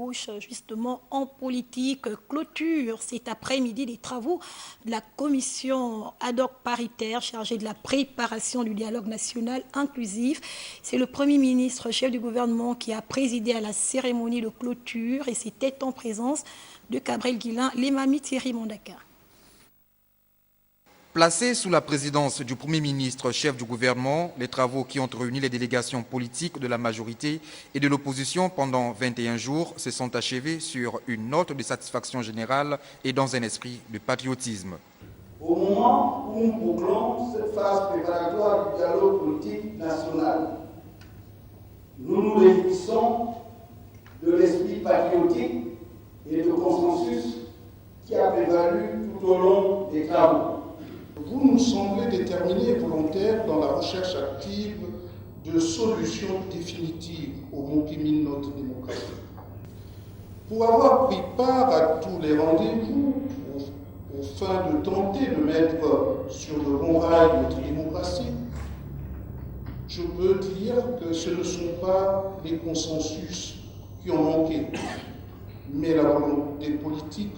gauche, justement en politique, clôture cet après-midi les travaux de la commission ad hoc paritaire chargée de la préparation du dialogue national inclusif. C'est le Premier ministre, chef du gouvernement, qui a présidé à la cérémonie de clôture et c'était en présence de Gabriel Guilin, l'imami Thierry Mondaka. Placés sous la présidence du Premier ministre, chef du gouvernement, les travaux qui ont réuni les délégations politiques de la majorité et de l'opposition pendant 21 jours se sont achevés sur une note de satisfaction générale et dans un esprit de patriotisme. Au moment où nous bouclons cette phase préparatoire du dialogue politique national, nous nous réjouissons de l'esprit patriotique et de consensus qui a prévalu tout au long des travaux. Vous nous semblez déterminés et volontaires dans la recherche active de solutions définitives au manquement de notre démocratie. Pour avoir pris part à tous les rendez-vous, au fin de tenter de mettre sur de bons rails notre démocratie, je peux dire que ce ne sont pas les consensus qui ont manqué, mais la volonté politique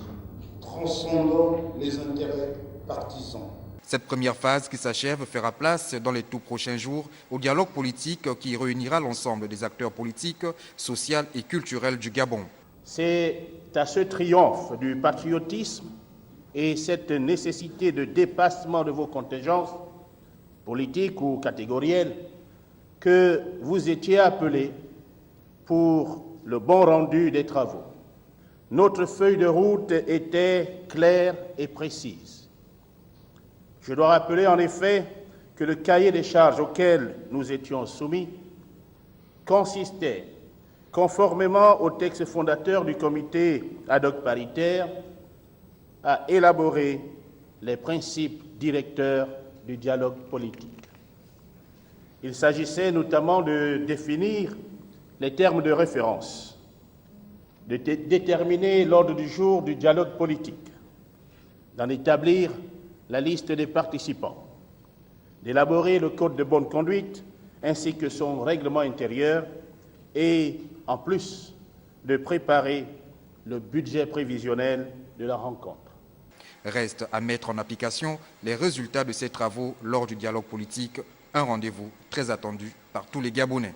transcendant les intérêts partisans. Cette première phase qui s'achève fera place dans les tout prochains jours au dialogue politique qui réunira l'ensemble des acteurs politiques, sociaux et culturels du Gabon. C'est à ce triomphe du patriotisme et cette nécessité de dépassement de vos contingences politiques ou catégorielles que vous étiez appelés pour le bon rendu des travaux. Notre feuille de route était claire et précise. Je dois rappeler en effet que le cahier des charges auquel nous étions soumis consistait, conformément au texte fondateur du comité ad hoc paritaire, à élaborer les principes directeurs du dialogue politique. Il s'agissait notamment de définir les termes de référence, de déterminer l'ordre du jour du dialogue politique, d'en établir la liste des participants, d'élaborer le code de bonne conduite ainsi que son règlement intérieur et, en plus, de préparer le budget prévisionnel de la rencontre. Reste à mettre en application les résultats de ces travaux lors du dialogue politique, un rendez-vous très attendu par tous les Gabonais.